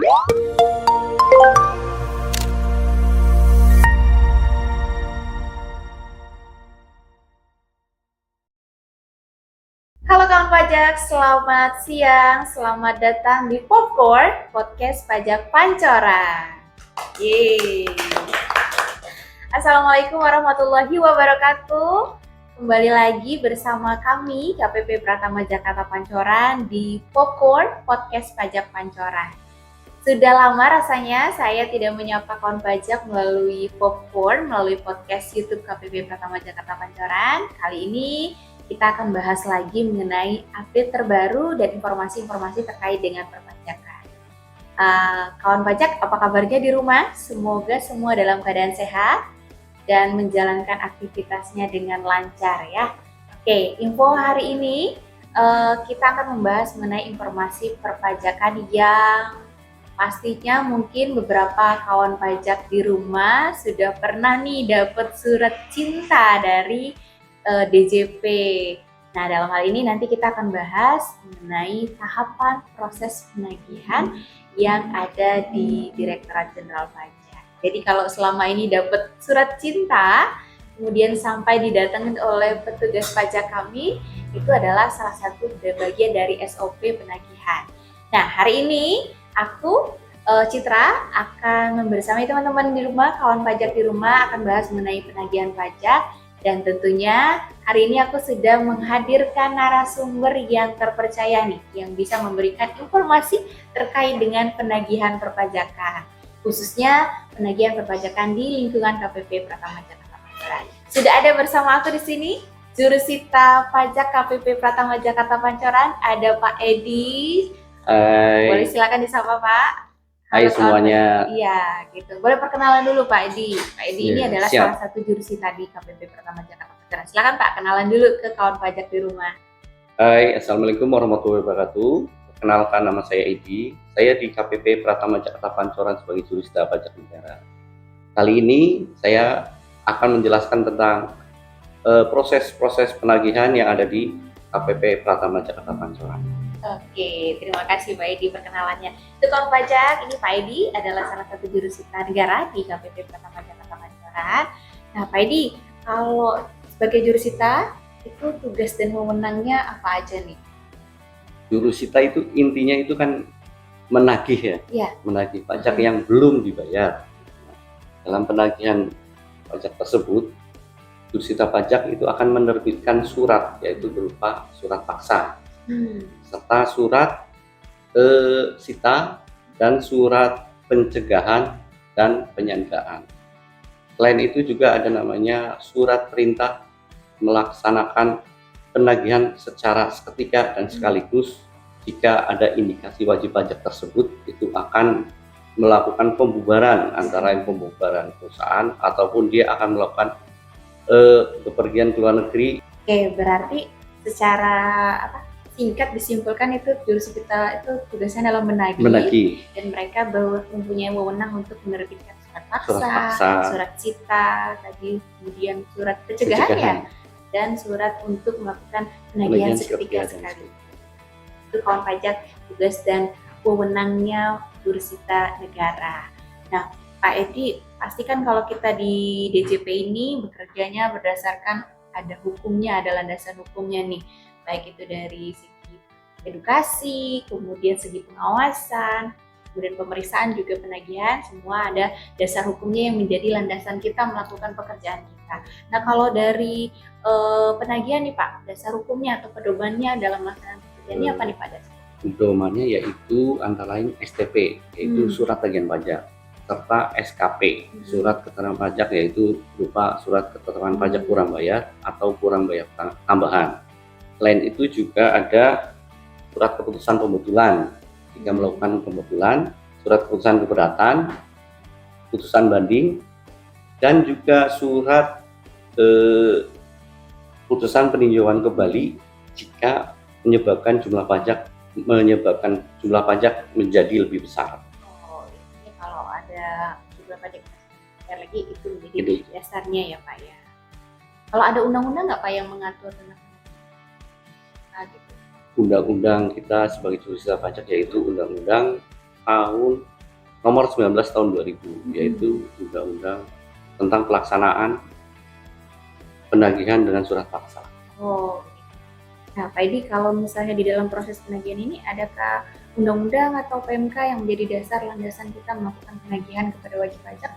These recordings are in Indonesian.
Halo kawan pajak, selamat siang, selamat datang di Popcorn, podcast pajak pancoran. Yeay. Assalamualaikum warahmatullahi wabarakatuh. Kembali lagi bersama kami KPP Pratama Jakarta Pancoran di Popcorn, podcast pajak pancoran. Sudah lama rasanya saya tidak menyapa kawan pajak melalui Popcorn, melalui podcast YouTube KPP Pratama Jakarta Pancoran. Kali ini kita akan bahas lagi mengenai update terbaru dan informasi-informasi terkait dengan perpajakan. Kawan pajak, apa kabarnya di rumah? Semoga semua dalam keadaan sehat dan menjalankan aktivitasnya dengan lancar ya. Oke, info hari ini kita akan membahas mengenai informasi perpajakan yang pastinya mungkin beberapa kawan pajak di rumah sudah pernah nih dapat surat cinta dari DJP. Nah, dalam hal ini nanti kita akan bahas mengenai tahapan proses penagihan yang ada di Direktorat Jenderal Pajak. Jadi kalau selama ini dapat surat cinta, kemudian sampai didatangin oleh petugas pajak kami, itu adalah salah satu bagian dari SOP penagihan. Nah, hari ini aku Citra akan membersamai teman-teman di rumah, kawan pajak di rumah akan bahas mengenai penagihan pajak. Dan tentunya hari ini aku sudah menghadirkan narasumber yang terpercaya nih, yang bisa memberikan informasi terkait dengan penagihan perpajakan, khususnya penagihan perpajakan di lingkungan KPP Pratama Jakarta Pancoran. Sudah ada bersama aku di sini Jurusita Pajak KPP Pratama Jakarta Pancoran, ada Pak Edi. Hai. Boleh silakan disapa Pak. Hai semuanya. Iya, gitu. Boleh perkenalan dulu Pak Edi. Pak Edi ini adalah siap. salah satu jurusita di KPP Pratama Jakarta Pancoran. Silakan Pak, kenalan dulu ke kawan pajak di rumah. Hai, Assalamualaikum warahmatullahi wabarakatuh. Perkenalkan, nama saya Edi. Saya di KPP Pratama Jakarta Pancoran sebagai jurusita pajak negara. Kali ini saya akan menjelaskan tentang proses-proses penagihan yang ada di KPP Pratama Jakarta Pancoran. Oke, terima kasih Pak Edi perkenalannya. Untuk kawan pajak, ini Pak Edi adalah salah satu jurusita negara di KPP Pratama Jakarta Pancoran. Nah Pak Edi, kalau sebagai jurusita, itu tugas dan wewenangnya apa aja nih? Jurusita itu intinya itu kan menagih ya, menagih pajak yang belum dibayar. Dalam penagihan pajak tersebut, jurusita pajak itu akan menerbitkan surat, yaitu berupa surat paksa, serta surat sita dan surat pencegahan dan penyanderaan. Selain itu juga ada namanya surat perintah melaksanakan penagihan secara seketika dan sekaligus jika ada indikasi wajib pajak tersebut itu akan melakukan pembubaran, antara lain pembubaran perusahaan ataupun dia akan melakukan bepergian ke luar negeri. Oke, berarti secara singkat disimpulkan itu jurusita itu tugasnya adalah menagih. Dan mereka mempunyai wewenang untuk menerbitkan surat paksa, surat cita, tadi kemudian surat pencegahan ya, dan surat untuk melakukan penagihan seketika sekali. Itu kawan pajak tugas dan wewenangnya jurusita negara. Nah, Pak Edi, pastikan kalau kita di DJP ini bekerjanya berdasarkan ada hukumnya, ada landasan hukumnya nih, baik itu dari segi edukasi, kemudian segi pengawasan, kemudian pemeriksaan juga penagihan, semua ada dasar hukumnya yang menjadi landasan kita melakukan pekerjaan kita. Nah kalau dari penagihan nih Pak, dasar hukumnya atau pedomannya dalam melaksanakan pekerjaannya apa nih Pak dasar? Pedomannya yaitu antara lain STP, yaitu surat tagihan pajak, serta SKP, surat keterangan pajak, yaitu berupa surat keterangan pajak kurang bayar atau kurang bayar tambahan. Selain itu juga ada surat keputusan pembetulan jika melakukan pembetulan, surat keputusan keberatan, putusan banding, dan juga surat putusan peninjauan kembali jika menyebabkan jumlah pajak menjadi lebih besar. Oh, ini kalau ada jumlah pajak lagi itu menjadi dasarnya ya Pak ya. Kalau ada undang-undang nggak Pak yang mengatur tentang Undang-undang kita sebagai jurusita pajak yaitu Undang-Undang tahun nomor 19 tahun 2000, yaitu undang-undang tentang pelaksanaan penagihan dengan surat paksa. Oh, nah Pak Edi, kalau misalnya di dalam proses penagihan ini adakah undang-undang atau PMK yang menjadi dasar landasan kita melakukan penagihan kepada wajib pajak?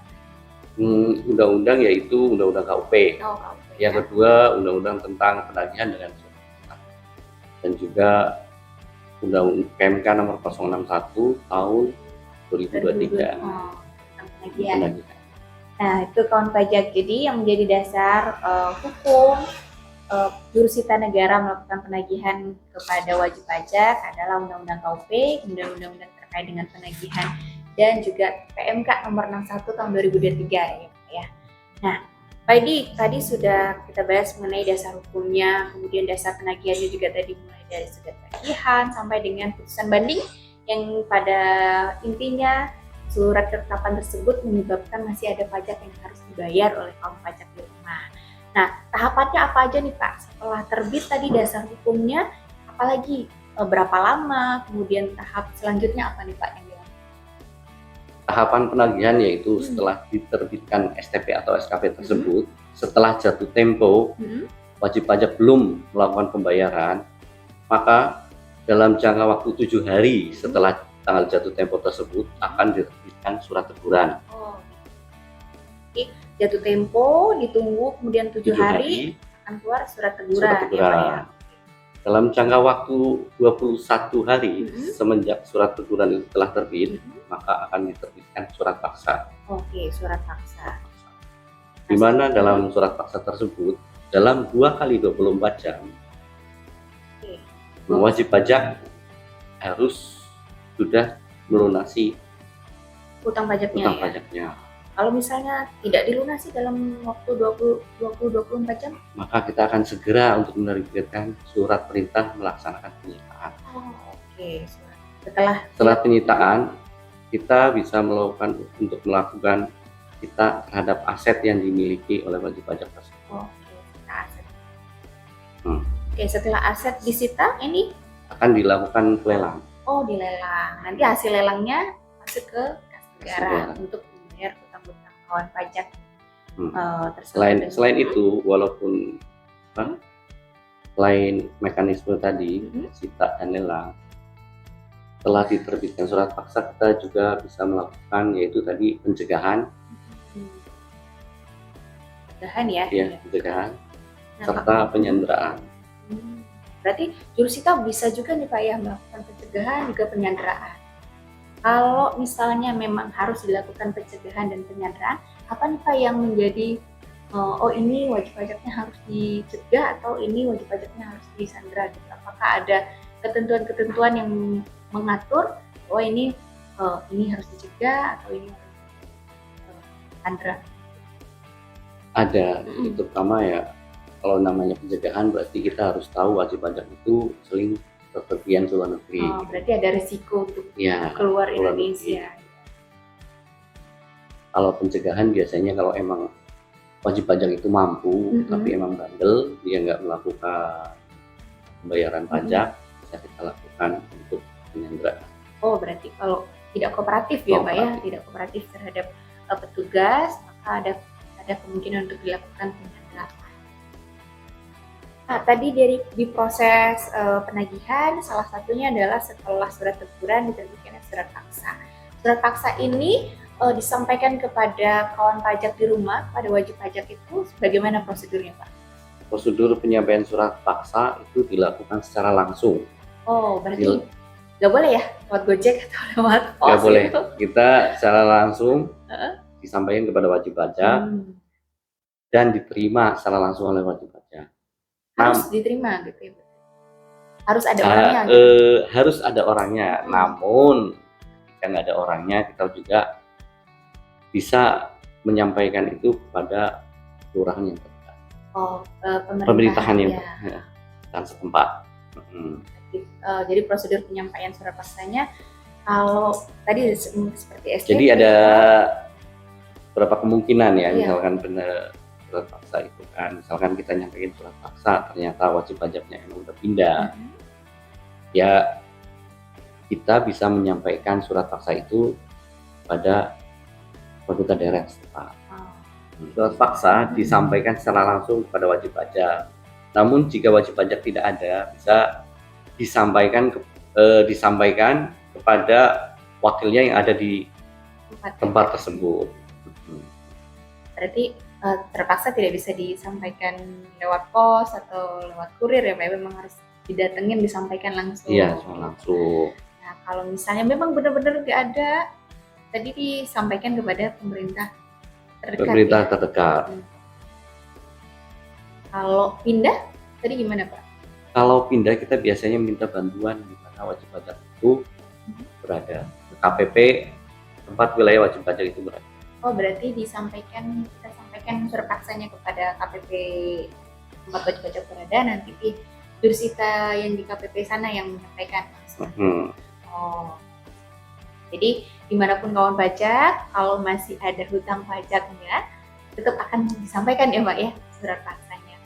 Undang-undang yaitu Undang-Undang KUP. Oh, KUP. Yang kedua, Undang-Undang tentang penagihan dengan surat paksa. Dan juga Undang PMK nomor 061 tahun 2023. Oh, tentang penagihan. Nah, itu kawan pajak. Jadi yang menjadi dasar hukum jurusita negara melakukan penagihan kepada wajib pajak adalah Undang-Undang KUP, kemudian Undang-Undang terkait dengan penagihan, dan juga PMK nomor 61 tahun 2023 ya. Nah, Pak Edi, tadi sudah kita bahas mengenai dasar hukumnya, kemudian dasar penagihannya juga tadi mulai dari surat penagihan sampai dengan putusan banding yang pada intinya surat ketetapan tersebut menyebabkan masih ada pajak yang harus dibayar oleh kaum pajak di rumah. Nah, tahapannya apa aja nih Pak? Setelah terbit tadi dasar hukumnya, apalagi berapa lama, kemudian tahap selanjutnya apa nih Pak yang dilakukan? Tahapan penagihan yaitu setelah diterbitkan STP atau SKP tersebut, setelah jatuh tempo, wajib pajak belum melakukan pembayaran, maka dalam jangka waktu 7 hari setelah tanggal jatuh tempo tersebut akan diterbitkan surat teguran. Oke, jatuh tempo ditunggu, kemudian 7 hari akan keluar surat teguran. Ya, dalam jangka waktu 21 hari semenjak surat teguran itu telah terbit, maka akan diterbitkan surat paksa. Oke, surat paksa. Di mana dalam surat paksa tersebut dalam 2 kali 24 jam wajib pajak harus sudah melunasi utang pajaknya. Kalau misalnya tidak dilunasi dalam waktu 24 jam, maka kita akan segera untuk menerbitkan surat perintah melaksanakan penyitaan. Oke. Setelah penyitaan, kita bisa melakukan kita terhadap aset yang dimiliki oleh wajib pajak tersebut. Aset. Oke, setelah aset disita, ini akan dilakukan pelelang. Oh, dilelang. Nanti hasil lelangnya masuk ke kas negara untuk membayar utang-utang kawan pajak tersebut. Selain itu, walaupun selain mekanisme tadi, sita dan lelang, setelah diterbitkan surat paksa, kita juga bisa melakukan yaitu tadi pencegahan. Pencegahan serta penyanderaan. Berarti jurusita bisa juga nih Pak ya melakukan pencegahan juga penyanderaan. Kalau misalnya memang harus dilakukan pencegahan dan penyanderaan, apa nih Pak yang menjadi ini wajib pajaknya harus dicegah atau ini wajib pajaknya harus disandera gitu? Apakah ada ketentuan-ketentuan yang mengatur ini harus dicegah atau ini harus disandera? Ada, itu pertama ya. Kalau namanya pencegahan berarti kita harus tahu wajib pajak itu sering bepergian ke luar negeri. Berarti ada risiko untuk keluar Indonesia. Kalau pencegahan biasanya kalau emang wajib pajak itu mampu, tapi emang bandel, dia nggak melakukan pembayaran pajak, bisa kita lakukan untuk penyanderaan. Oh, berarti kalau tidak kooperatif ya Pak ya, tidak kooperatif terhadap petugas, maka ada kemungkinan untuk dilakukan penyanderaan. Nah, tadi di proses penagihan, salah satunya adalah setelah surat teguran diterbitkan surat paksa. Surat paksa ini disampaikan kepada kawan pajak di rumah, pada wajib pajak itu, bagaimana prosedurnya Pak? Prosedur penyampaian surat paksa itu dilakukan secara langsung. Oh, berarti nggak boleh ya lewat Gojek atau lewat pos? Nggak boleh, kita secara langsung disampaikan kepada wajib pajak dan diterima secara langsung oleh wajib pajak. Harus diterima gitu ya? Harus ada orangnya? Gitu? Harus ada orangnya, namun jika nggak ada orangnya, kita juga bisa menyampaikan itu kepada kelurahan yang terdekat. Pemerintahan yang dan setempat. Jadi prosedur penyampaian surat paksanya, kalau tadi seperti STP. Jadi ada beberapa kemungkinan ya, misalkan benar surat paksa itu kan, misalkan kita nyampein surat paksa ternyata wajib pajaknya emang udah pindah, ya kita bisa menyampaikan surat paksa itu kepada pemerintah daerah setempat. Surat paksa disampaikan secara langsung kepada wajib pajak. Namun jika wajib pajak tidak ada, bisa disampaikan kepada wakilnya yang ada di tempat tersebut. Berarti terpaksa tidak bisa disampaikan lewat pos atau lewat kurir ya Pak, memang harus didatengin, disampaikan langsung. Iya, langsung. Nah, kalau misalnya memang benar-benar nggak ada, tadi disampaikan kepada pemerintah terdekat. Pemerintah terdekat. Kalau pindah, tadi gimana Pak? Kalau pindah kita biasanya minta bantuan di mana wajib pajak itu berada. KPP tempat wilayah wajib pajak itu berada. Oh, berarti kita sampaikan surat paksanya kepada KPP tempat wajib pajak berada, nanti Jurusita yang di KPP sana yang menyampaikan. Oh, jadi dimanapun kawan pajak, kalau masih ada hutang pajaknya, tetap akan disampaikan ya Pak ya, surat paksanya.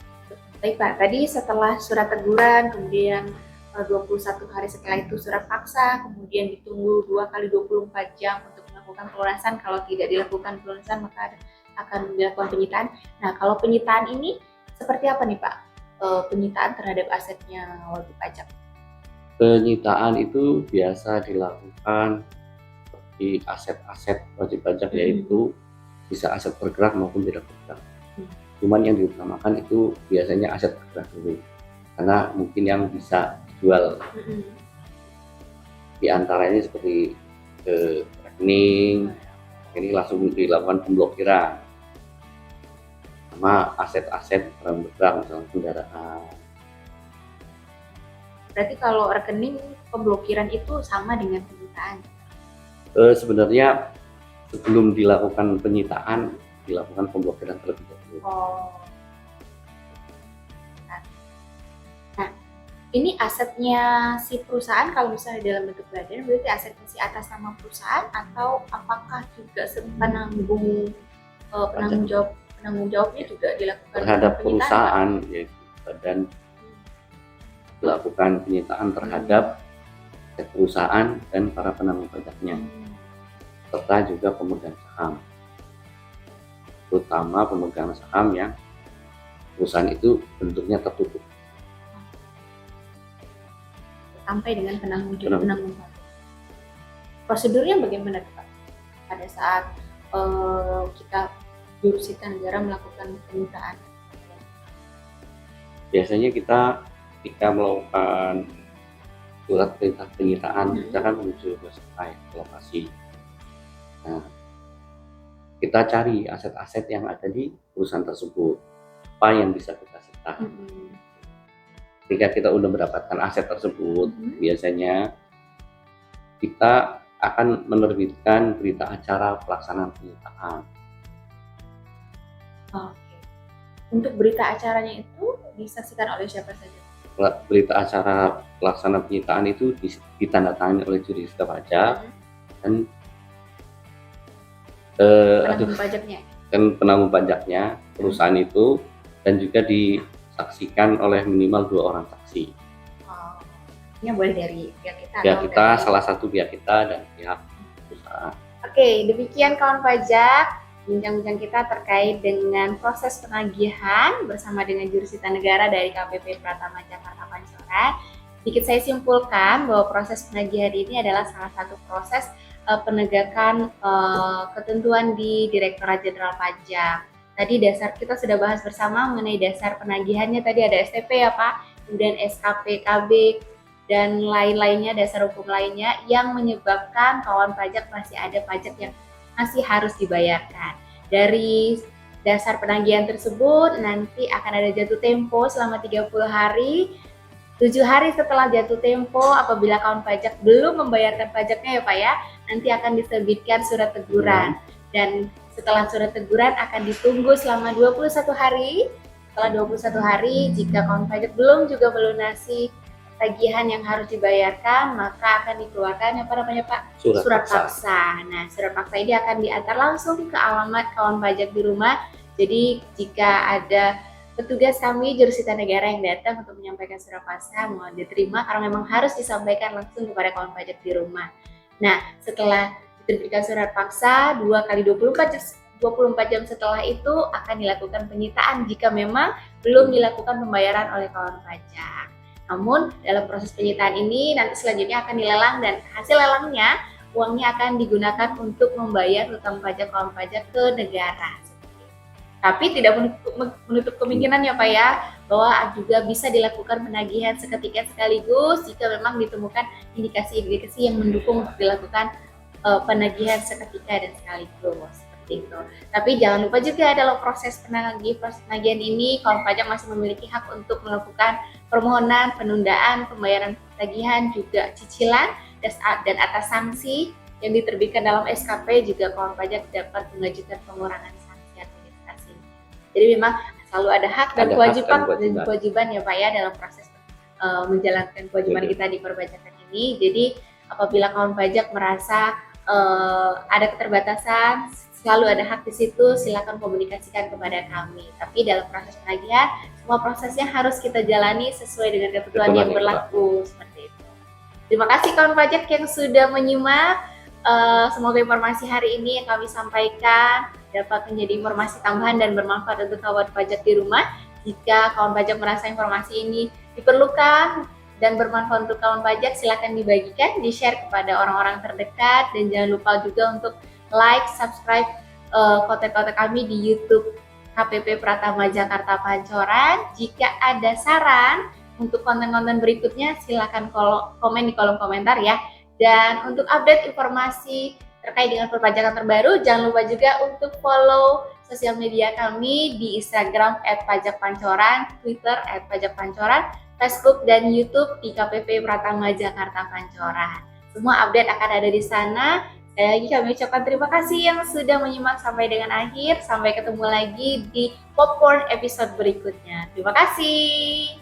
Baik Pak, tadi setelah surat teguran, kemudian 21 hari setelah itu surat paksa, kemudian ditunggu 2 kali 24 jam untuk melakukan pelunasan. Kalau tidak dilakukan pelunasan maka akan dilakukan penyitaan. Nah, kalau penyitaan ini seperti apa nih Pak? Penyitaan terhadap asetnya wajib pajak. Penyitaan itu biasa dilakukan di aset-aset wajib pajak, yaitu bisa aset bergerak maupun tidak bergerak. Cuman yang diutamakan itu biasanya aset bergerak dulu, karena mungkin yang bisa dijual. Di antaranya seperti rekening, ini langsung dilakukan pemblokiran, sama aset-aset barang bergerak, misalnya kendaraan. Berarti kalau rekening pemblokiran itu sama dengan penyitaan? Sebenarnya sebelum dilakukan penyitaan, dilakukan pemblokiran terlebih dahulu. Nah, ini asetnya si perusahaan kalau misalnya dalam bentuk badan, berarti asetnya si atas nama perusahaan, atau apakah juga penanggung jawabnya juga dilakukan terhadap perusahaan, yaitu badan dilakukan penyitaan terhadap perusahaan dan para penanggung pajaknya, serta juga pemegang saham, terutama pemegang saham yang perusahaan itu bentuknya tertutup sampai dengan penanggung pajak. Prosedurnya bagaimana Pak pada saat kita Jurusita negara melakukan penyitaan? Biasanya kita ketika melakukan surat perintah penyitaan, kita kan menuju ke lokasi. Nah, kita cari aset-aset yang ada di perusahaan tersebut, apa yang bisa kita sita. Ketika kita sudah mendapatkan aset tersebut, biasanya kita akan menerbitkan berita acara pelaksanaan penyitaan. Oke. Untuk berita acaranya itu disaksikan oleh siapa saja? Berita acara pelaksanaan penyitaan itu ditandatangani oleh Jurusita pajak dan penanggung pajaknya perusahaan itu, dan juga disaksikan oleh minimal 2 orang saksi. Ini boleh dari pihak kita? Pihak kita, salah satu pihak kita dan pihak perusahaan. Oke, demikian kawan pajak bincang-bincang kita terkait dengan proses penagihan bersama dengan Jurusita Negara dari KPP Pratama Jakarta Pancoran. Sedikit saya simpulkan bahwa proses penagihan ini adalah salah satu proses penegakan ketentuan di Direktorat Jenderal Pajak. Tadi dasar kita sudah bahas bersama mengenai dasar penagihannya, tadi ada STP ya Pak, kemudian SKP, KB, dan lain-lainnya, dasar hukum lainnya yang menyebabkan kawan pajak masih ada pajak yang masih harus dibayarkan. Dari dasar penagihan tersebut nanti akan ada jatuh tempo selama 30 hari. 7 hari setelah jatuh tempo, apabila kawan pajak belum membayarkan pajaknya ya Pak ya, nanti akan diterbitkan surat teguran. Dan setelah surat teguran akan ditunggu selama 21 hari. Setelah 21 hari, jika kawan pajak belum juga melunasi tagihan yang harus dibayarkan, maka akan dikeluarkan apa namanya Pak? Surat paksa. Nah, surat paksa ini akan diantar langsung ke alamat kawan pajak di rumah. Jadi jika ada petugas kami Jurusita Negara yang datang untuk menyampaikan surat paksa, mohon diterima karena memang harus disampaikan langsung kepada kawan pajak di rumah. Nah, setelah Terbitkan surat paksa 2 kali 24 jam setelah itu akan dilakukan penyitaan jika memang belum dilakukan pembayaran oleh kawan pajak. Namun dalam proses penyitaan ini nanti selanjutnya akan dilelang dan hasil lelangnya uangnya akan digunakan untuk membayar hutang pajak kawan pajak ke negara. Tapi tidak menutup kemungkinan ya Pak ya, bahwa juga bisa dilakukan penagihan seketika sekaligus jika memang ditemukan indikasi-indikasi yang mendukung untuk dilakukan penagihan seketika dan sekaligus seperti itu. Tapi jangan lupa juga dalam proses penagihan ini kawan pajak masih memiliki hak untuk melakukan permohonan penundaan pembayaran tagihan juga cicilan dan atas sanksi yang diterbitkan dalam SKP juga kawan pajak dapat mengajukan pengurangan sanksi administrasi. Jadi memang selalu ada hak dan kewajiban ya Pak ya dalam proses menjalankan kewajiban kita di perpajakan ini. Jadi apabila kawan pajak merasa ada keterbatasan, selalu ada hak di situ, silakan komunikasikan kepada kami. Tapi dalam proses penagihan, semua prosesnya harus kita jalani sesuai dengan ketentuan yang berlaku seperti itu. Terima kasih kawan pajak yang sudah menyimak. Semoga informasi hari ini yang kami sampaikan dapat menjadi informasi tambahan dan bermanfaat untuk kawan pajak di rumah. Jika kawan pajak merasa informasi ini diperlukan dan bermanfaat untuk kawan pajak, silakan dibagikan, di-share kepada orang-orang terdekat, dan jangan lupa juga untuk like, subscribe konten-konten kami di YouTube KPP Pratama Jakarta Pancoran. Jika ada saran untuk konten-konten berikutnya, silakan komen di kolom komentar ya. Dan untuk update informasi terkait dengan perpajakan terbaru, jangan lupa juga untuk follow sosial media kami di Instagram @pajakpancoran, Twitter @pajakpancoran, Facebook dan YouTube di KPP Pratama Jakarta Pancoran. Semua update akan ada di sana. Sekali lagi kami ucapkan terima kasih yang sudah menyimak sampai dengan akhir. Sampai ketemu lagi di Popcorn episode berikutnya. Terima kasih.